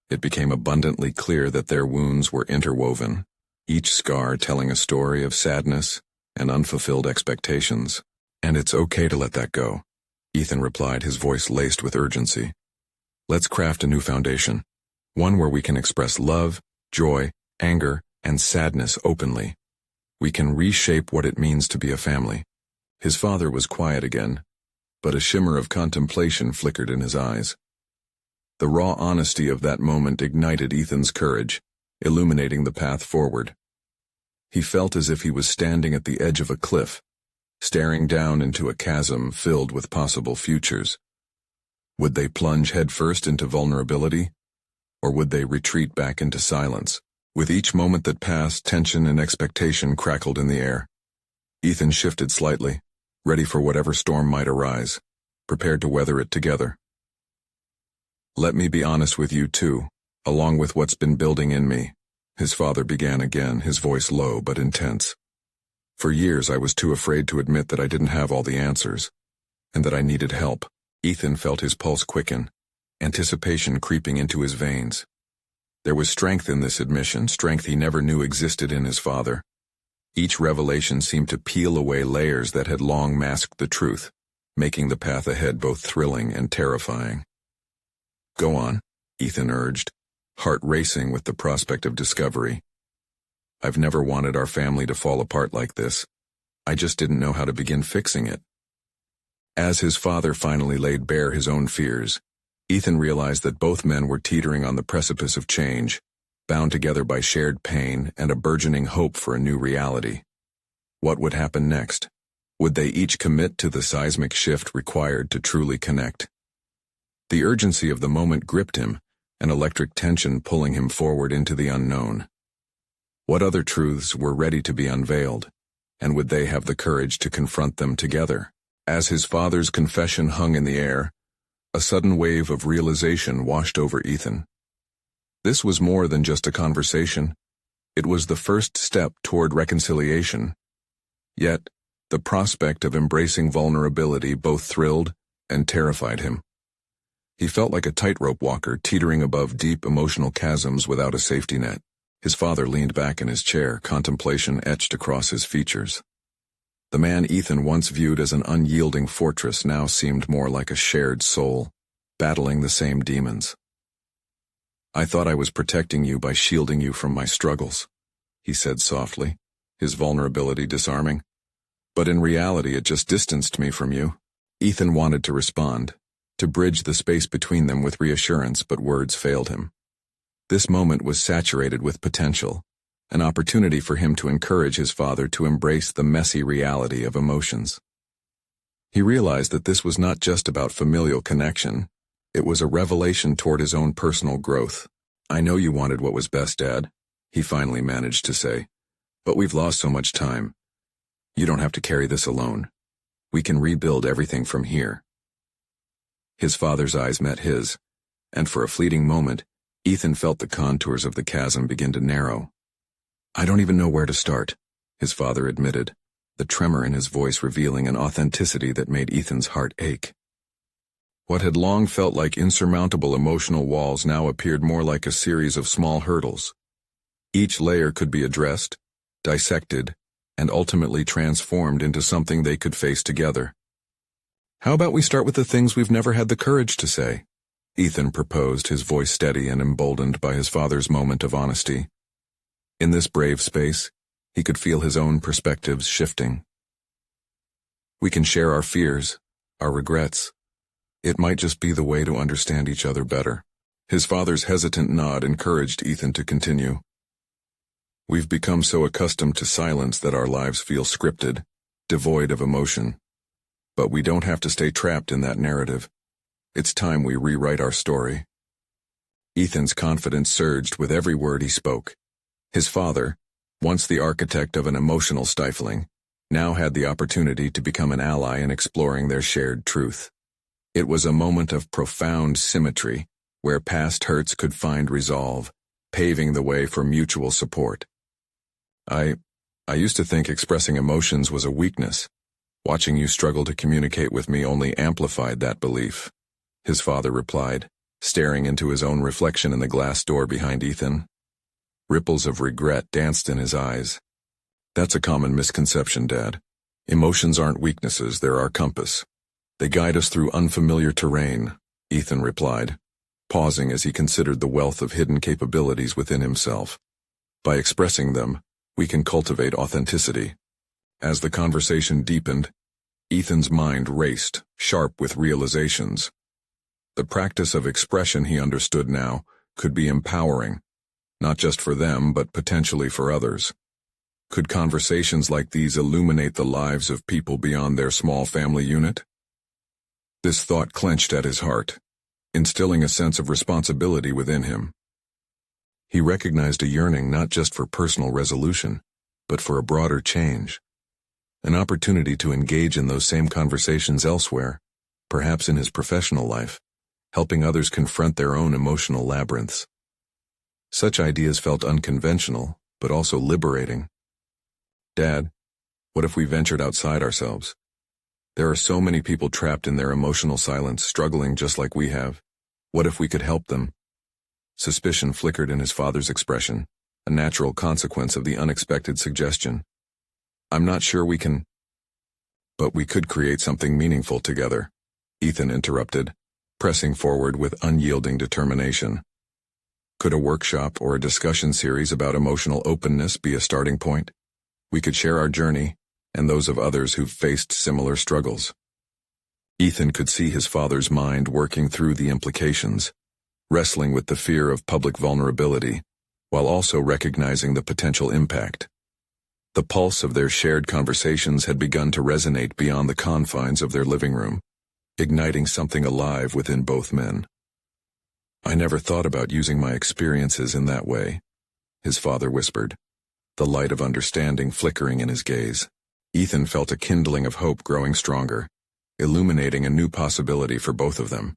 It became abundantly clear that their wounds were interwoven, each scar telling a story of sadness and unfulfilled expectations. "And it's okay to let that go," Ethan replied, his voice laced with urgency. "Let's craft a new foundation, one where we can express love, joy, anger, and sadness openly. We can reshape what it means to be a family." His father was quiet again, but a shimmer of contemplation flickered in his eyes. The raw honesty of that moment ignited Ethan's courage, illuminating the path forward. He felt as if he was standing at the edge of a cliff, staring down into a chasm filled with possible futures. Would they plunge headfirst into vulnerability, or would they retreat back into silence? With each moment that passed, tension and expectation crackled in the air. Ethan shifted slightly, ready for whatever storm might arise, prepared to weather it together. "Let me be honest with you too, along with what's been building in me," his father began again, his voice low but intense. "For years I was too afraid to admit that I didn't have all the answers, and that I needed help." Ethan felt his pulse quicken, anticipation creeping into his veins. There was strength in this admission, strength he never knew existed in his father. Each revelation seemed to peel away layers that had long masked the truth, making the path ahead both thrilling and terrifying. "Go on," Ethan urged, heart racing with the prospect of discovery. "I've never wanted our family to fall apart like this. I just didn't know how to begin fixing it." As his father finally laid bare his own fears, Ethan realized that both men were teetering on the precipice of change, bound together by shared pain and a burgeoning hope for a new reality. What would happen next? Would they each commit to the seismic shift required to truly connect? The urgency of the moment gripped him, an electric tension pulling him forward into the unknown. What other truths were ready to be unveiled, and would they have the courage to confront them together? As his father's confession hung in the air, a sudden wave of realization washed over Ethan. This was more than just a conversation. It was the first step toward reconciliation. Yet, the prospect of embracing vulnerability both thrilled and terrified him. He felt like a tightrope walker teetering above deep emotional chasms without a safety net. His father leaned back in his chair, contemplation etched across his features. The man Ethan once viewed as an unyielding fortress now seemed more like a shared soul, battling the same demons. "I thought I was protecting you by shielding you from my struggles," he said softly, his vulnerability disarming. "But in reality it just distanced me from you." Ethan wanted to respond, to bridge the space between them with reassurance, but words failed him. This moment was saturated with potential, an opportunity for him to encourage his father to embrace the messy reality of emotions. He realized that this was not just about familial connection, it was a revelation toward his own personal growth. "I know you wanted what was best, Dad," he finally managed to say, "but we've lost so much time. You don't have to carry this alone. We can rebuild everything from here." His father's eyes met his, and for a fleeting moment, Ethan felt the contours of the chasm begin to narrow. "I don't even know where to start," his father admitted, the tremor in his voice revealing an authenticity that made Ethan's heart ache. What had long felt like insurmountable emotional walls now appeared more like a series of small hurdles. Each layer could be addressed, dissected, and ultimately transformed into something they could face together. "How about we start with the things we've never had the courage to say?" Ethan proposed, his voice steady and emboldened by his father's moment of honesty. In this brave space, he could feel his own perspectives shifting. "We can share our fears, our regrets. It might just be the way to understand each other better." His father's hesitant nod encouraged Ethan to continue. "We've become so accustomed to silence that our lives feel scripted, devoid of emotion. But we don't have to stay trapped in that narrative. It's time we rewrite our story." Ethan's confidence surged with every word he spoke. His father, once the architect of an emotional stifling, now had the opportunity to become an ally in exploring their shared truth. It was a moment of profound symmetry, where past hurts could find resolve, paving the way for mutual support. I used to think expressing emotions was a weakness. Watching you struggle to communicate with me only amplified that belief, his father replied, staring into his own reflection in the glass door behind Ethan. Ripples of regret danced in his eyes. That's a common misconception, Dad. Emotions aren't weaknesses, they're our compass. They guide us through unfamiliar terrain, Ethan replied, pausing as he considered the wealth of hidden capabilities within himself. By expressing them, we can cultivate authenticity. As the conversation deepened, Ethan's mind raced, sharp with realizations. The practice of expression, he understood now, could be empowering, not just for them but potentially for others. Could conversations like these illuminate the lives of people beyond their small family unit? This thought clenched at his heart, instilling a sense of responsibility within him. He recognized a yearning not just for personal resolution, but for a broader change. An opportunity to engage in those same conversations elsewhere, perhaps in his professional life, helping others confront their own emotional labyrinths. Such ideas felt unconventional, but also liberating. Dad, what if we ventured outside ourselves? There are so many people trapped in their emotional silence, struggling just like we have. What if we could help them? Suspicion flickered in his father's expression, a natural consequence of the unexpected suggestion. I'm not sure we can. But we could create something meaningful together, Ethan interrupted, pressing forward with unyielding determination. Could a workshop or a discussion series about emotional openness be a starting point? We could share our journey, and those of others who've faced similar struggles. Ethan could see his father's mind working through the implications, wrestling with the fear of public vulnerability, while also recognizing the potential impact. The pulse of their shared conversations had begun to resonate beyond the confines of their living room, igniting something alive within both men. I never thought about using my experiences in that way, his father whispered, the light of understanding flickering in his gaze. Ethan felt a kindling of hope growing stronger, illuminating a new possibility for both of them.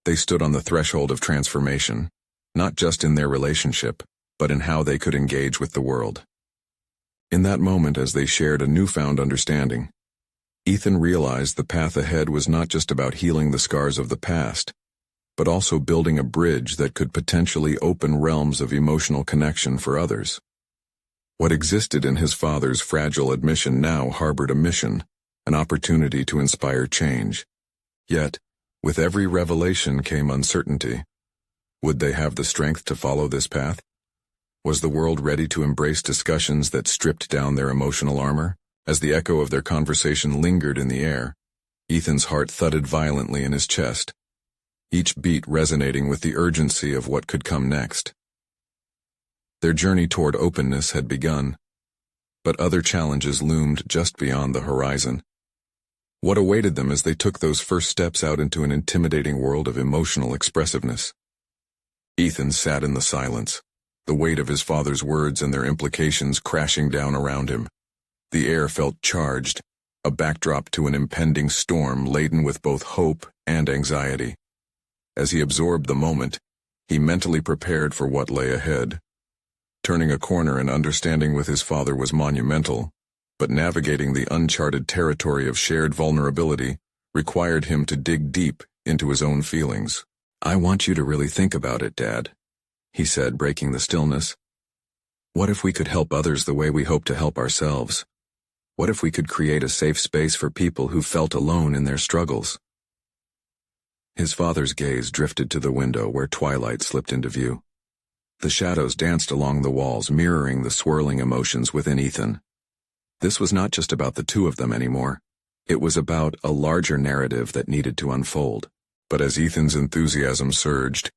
They stood on the threshold of transformation, not just in their relationship, but in how they could engage with the world. In that moment, as they shared a newfound understanding, Ethan realized the path ahead was not just about healing the scars of the past, but also building a bridge that could potentially open realms of emotional connection for others. What existed in his father's fragile admission now harbored a mission, an opportunity to inspire change. Yet, with every revelation came uncertainty. Would they have the strength to follow this path? Was the world ready to embrace discussions that stripped down their emotional armor? As the echo of their conversation lingered in the air, Ethan's heart thudded violently in his chest, each beat resonating with the urgency of what could come next. Their journey toward openness had begun, but other challenges loomed just beyond the horizon. What awaited them as they took those first steps out into an intimidating world of emotional expressiveness? Ethan sat in the silence, the weight of his father's words and their implications crashing down around him. The air felt charged, a backdrop to an impending storm laden with both hope and anxiety. As he absorbed the moment, he mentally prepared for what lay ahead. Turning a corner and understanding with his father was monumental, but navigating the uncharted territory of shared vulnerability required him to dig deep into his own feelings. I want you to really think about it, Dad, he said, breaking the stillness. What if we could help others the way we hope to help ourselves? What if we could create a safe space for people who felt alone in their struggles? His father's gaze drifted to the window where twilight slipped into view. The shadows danced along the walls, mirroring the swirling emotions within Ethan. This was not just about the two of them anymore. It was about a larger narrative that needed to unfold. But as Ethan's enthusiasm surged,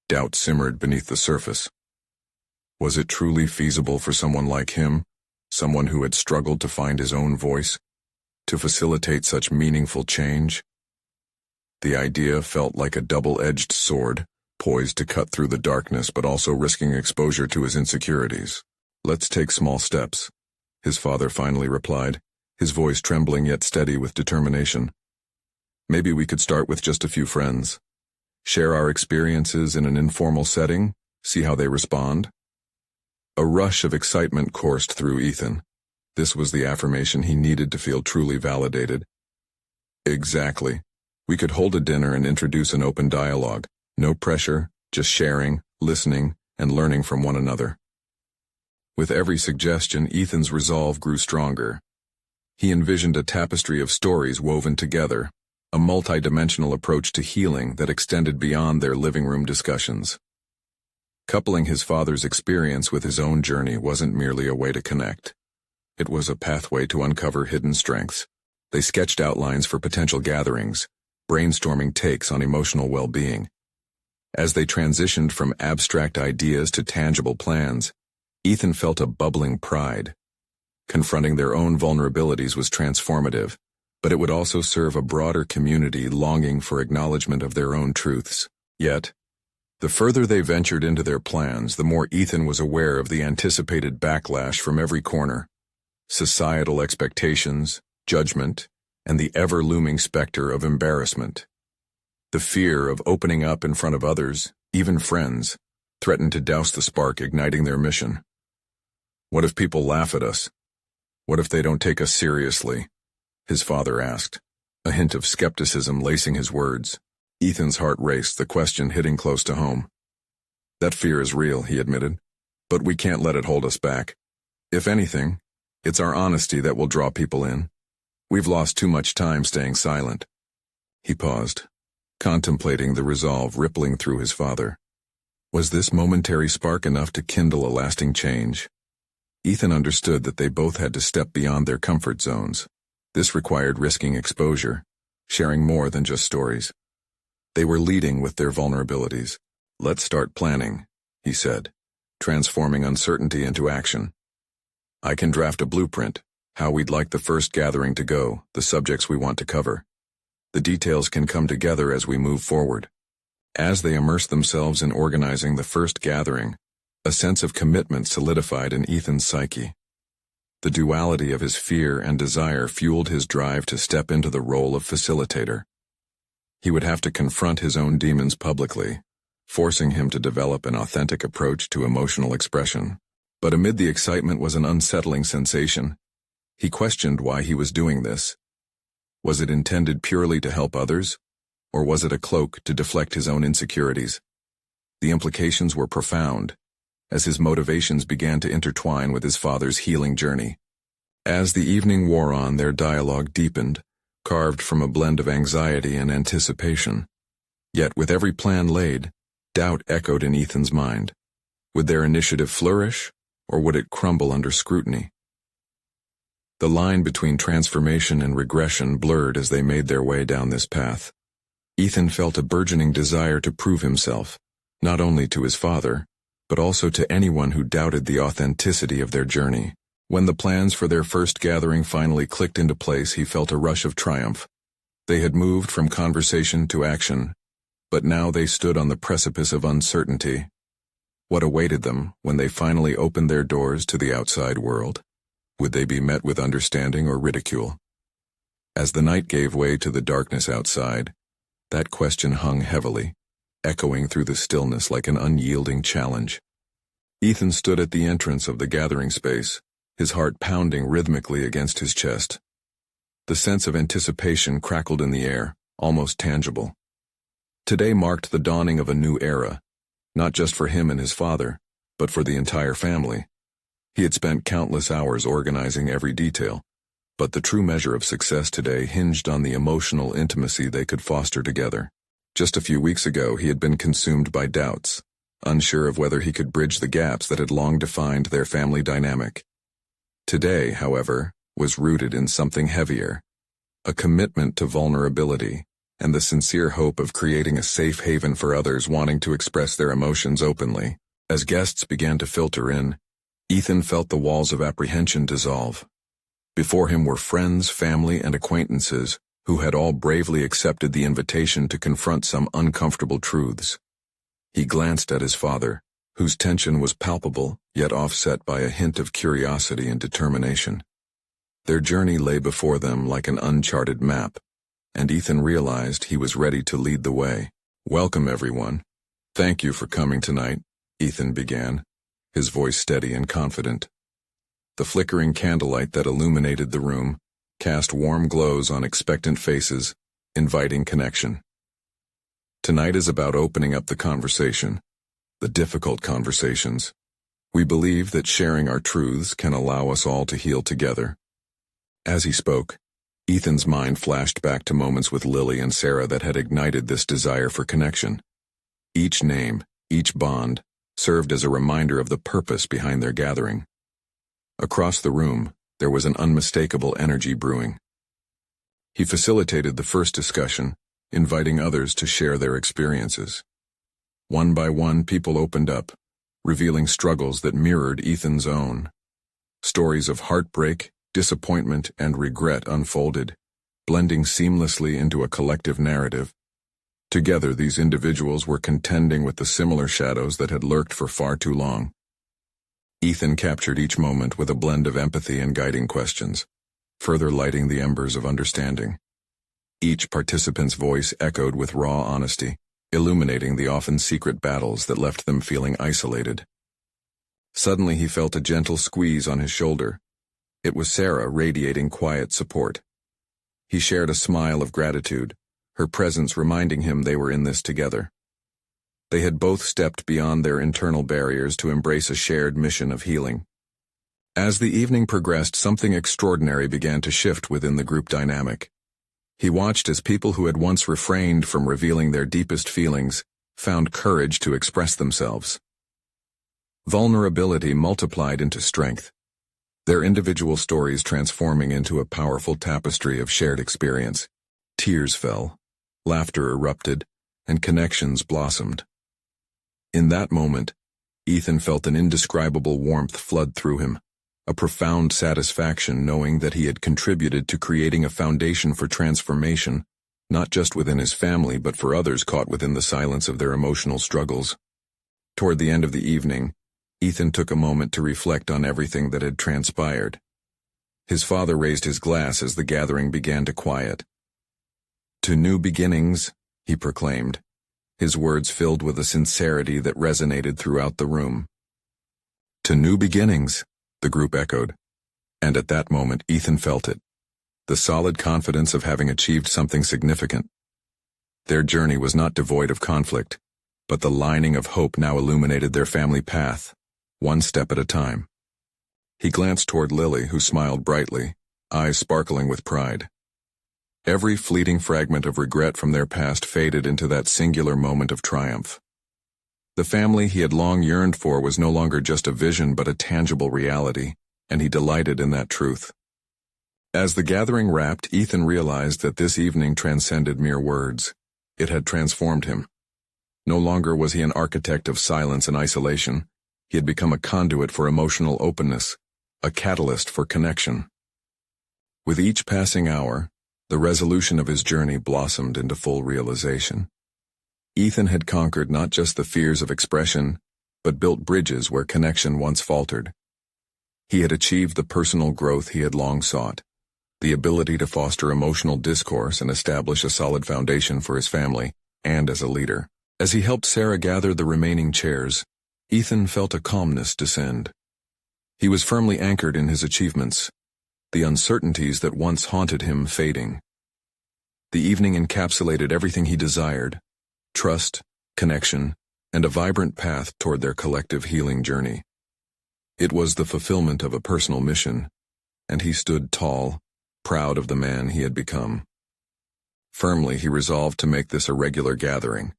doubt simmered beneath the surface. Was it truly feasible for someone like him, someone who had struggled to find his own voice, to facilitate such meaningful change? The idea felt like a double-edged sword, poised to cut through the darkness but also risking exposure to his insecurities. Let's take small steps, his father finally replied, his voice trembling yet steady with determination. Maybe we could start with just a few friends. Share our experiences in an informal setting, see how they respond. A rush of excitement coursed through Ethan. This was the affirmation he needed to feel truly validated. Exactly. We could hold a dinner and introduce an open dialogue. No pressure, just sharing, listening, and learning from one another. With every suggestion, Ethan's resolve grew stronger. He envisioned a tapestry of stories woven together, a multi-dimensional approach to healing that extended beyond their living room discussions. Coupling his father's experience with his own journey wasn't merely a way to connect. It was a pathway to uncover hidden strengths. They sketched outlines for potential gatherings, brainstorming takes on emotional well-being. As they transitioned from abstract ideas to tangible plans, Ethan felt a bubbling pride. Confronting their own vulnerabilities was transformative, but it would also serve a broader community longing for acknowledgement of their own truths. Yet, the further they ventured into their plans, the more Ethan was aware of the anticipated backlash from every corner. Societal expectations, judgment, and the ever-looming specter of embarrassment. The fear of opening up in front of others, even friends, threatened to douse the spark igniting their mission. What if people laugh at us? What if they don't take us seriously? His father asked, a hint of skepticism lacing his words. Ethan's heart raced, the question hitting close to home. That fear is real, he admitted, but we can't let it hold us back. If anything, it's our honesty that will draw people in. We've lost too much time staying silent. He paused, contemplating the resolve rippling through his father. Was this momentary spark enough to kindle a lasting change? Ethan understood that they both had to step beyond their comfort zones. This required risking exposure, sharing more than just stories. They were leading with their vulnerabilities. Let's start planning, he said, transforming uncertainty into action. I can draft a blueprint, how we'd like the first gathering to go, the subjects we want to cover. The details can come together as we move forward. As they immersed themselves in organizing the first gathering, a sense of commitment solidified in Ethan's psyche. The duality of his fear and desire fueled his drive to step into the role of facilitator. He would have to confront his own demons publicly, forcing him to develop an authentic approach to emotional expression. But amid the excitement was an unsettling sensation. He questioned why he was doing this. Was it intended purely to help others, or was it a cloak to deflect his own insecurities? The implications were profound, as his motivations began to intertwine with his father's healing journey. As the evening wore on, their dialogue deepened, carved from a blend of anxiety and anticipation. Yet with every plan laid, doubt echoed in Ethan's mind. Would their initiative flourish, or would it crumble under scrutiny? The line between transformation and regression blurred as they made their way down this path. Ethan felt a burgeoning desire to prove himself, not only to his father, but also to anyone who doubted the authenticity of their journey. When the plans for their first gathering finally clicked into place, he felt a rush of triumph. They had moved from conversation to action, but now they stood on the precipice of uncertainty. What awaited them when they finally opened their doors to the outside world? Would they be met with understanding or ridicule? As the night gave way to the darkness outside, that question hung heavily, echoing through the stillness like an unyielding challenge. Ethan stood at the entrance of the gathering space, his heart pounding rhythmically against his chest. The sense of anticipation crackled in the air, almost tangible. Today marked the dawning of a new era, not just for him and his father, but for the entire family. He had spent countless hours organizing every detail, but the true measure of success today hinged on the emotional intimacy they could foster together. Just a few weeks ago, he had been consumed by doubts, unsure of whether he could bridge the gaps that had long defined their family dynamic. Today, however, was rooted in something heavier, a commitment to vulnerability, and the sincere hope of creating a safe haven for others wanting to express their emotions openly. As guests began to filter in, Ethan felt the walls of apprehension dissolve. Before him were friends, family, and acquaintances who had all bravely accepted the invitation to confront some uncomfortable truths. He glanced at his father, whose tension was palpable, yet offset by a hint of curiosity and determination. Their journey lay before them like an uncharted map, and Ethan realized he was ready to lead the way. "Welcome, everyone. Thank you for coming tonight," Ethan began, his voice steady and confident. The flickering candlelight that illuminated the room cast warm glows on expectant faces, inviting connection. Tonight is about opening up the conversation, the difficult conversations. We believe that sharing our truths can allow us all to heal together. As he spoke, Ethan's mind flashed back to moments with Lily and Sarah that had ignited this desire for connection. Each name, each bond, served as a reminder of the purpose behind their gathering. Across the room, there was an unmistakable energy brewing. He facilitated the first discussion, inviting others to share their experiences. One by one, people opened up, revealing struggles that mirrored Ethan's own. Stories of heartbreak, disappointment, and regret unfolded, blending seamlessly into a collective narrative. Together, these individuals were contending with the similar shadows that had lurked for far too long. Ethan captured each moment with a blend of empathy and guiding questions, further lighting the embers of understanding. Each participant's voice echoed with raw honesty, illuminating the often secret battles that left them feeling isolated. Suddenly he felt a gentle squeeze on his shoulder. It was Sarah, radiating quiet support. He shared a smile of gratitude, her presence reminding him they were in this together. They had both stepped beyond their internal barriers to embrace a shared mission of healing. As the evening progressed, something extraordinary began to shift within the group dynamic. He watched as people who had once refrained from revealing their deepest feelings found courage to express themselves. Vulnerability multiplied into strength, their individual stories transforming into a powerful tapestry of shared experience. Tears fell, laughter erupted, and connections blossomed. In that moment, Ethan felt an indescribable warmth flood through him, a profound satisfaction knowing that he had contributed to creating a foundation for transformation, not just within his family but for others caught within the silence of their emotional struggles. Toward the end of the evening, Ethan took a moment to reflect on everything that had transpired. His father raised his glass as the gathering began to quiet. "To new beginnings," he proclaimed, his words filled with a sincerity that resonated throughout the room. "To new beginnings," the group echoed, and at that moment Ethan felt it, the solid confidence of having achieved something significant. Their journey was not devoid of conflict, but the lining of hope now illuminated their family path, one step at a time. He glanced toward Lily, who smiled brightly, eyes sparkling with pride. Every fleeting fragment of regret from their past faded into that singular moment of triumph. The family he had long yearned for was no longer just a vision but a tangible reality, and he delighted in that truth. As the gathering wrapped, Ethan realized that this evening transcended mere words. It had transformed him. No longer was he an architect of silence and isolation. He had become a conduit for emotional openness, a catalyst for connection. With each passing hour, the resolution of his journey blossomed into full realization. Ethan had conquered not just the fears of expression, but built bridges where connection once faltered. He had achieved the personal growth he had long sought, the ability to foster emotional discourse and establish a solid foundation for his family, and as a leader. As he helped Sarah gather the remaining chairs, Ethan felt a calmness descend. He was firmly anchored in his achievements, the uncertainties that once haunted him fading. The evening encapsulated everything he desired: trust, connection, and a vibrant path toward their collective healing journey. It was the fulfillment of a personal mission, and he stood tall, proud of the man he had become. Firmly, he resolved to make this a regular gathering,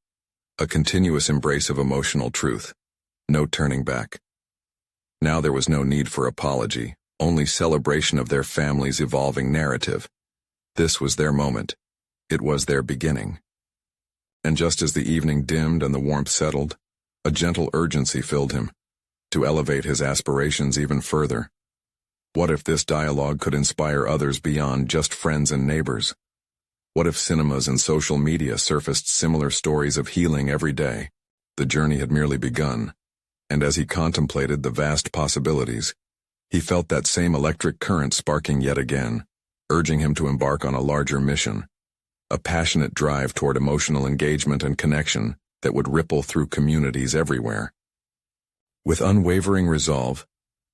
a continuous embrace of emotional truth, no turning back. Now there was no need for apology, only celebration of their family's evolving narrative. This was their moment. It was their beginning. And just as the evening dimmed and the warmth settled, a gentle urgency filled him, to elevate his aspirations even further. What if this dialogue could inspire others beyond just friends and neighbors? What if cinemas and social media surfaced similar stories of healing every day? The journey had merely begun, and as he contemplated the vast possibilities, He felt that same electric current sparking yet again, urging him to embark on a larger mission, a passionate drive toward emotional engagement and connection that would ripple through communities everywhere. With unwavering resolve,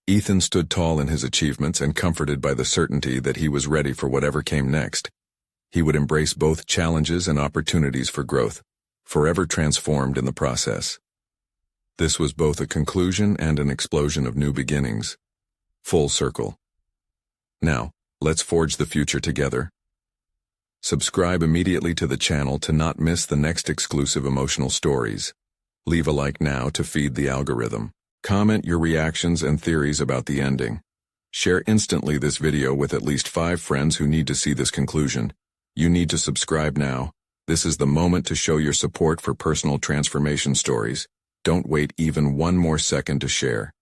Ethan stood tall in his achievements and comforted by the certainty that he was ready for whatever came next. He would embrace both challenges and opportunities for growth, forever transformed in the process. This was both a conclusion and an explosion of new beginnings. Full circle. Now, let's forge the future together. Subscribe immediately to the channel to not miss the next exclusive emotional stories. Leave a like now to feed the algorithm. Comment your reactions and theories about the ending. Share instantly this video with at least 5 friends who need to see this conclusion. You need to subscribe now. This is the moment to show your support for personal transformation stories. Don't wait even one more second to share.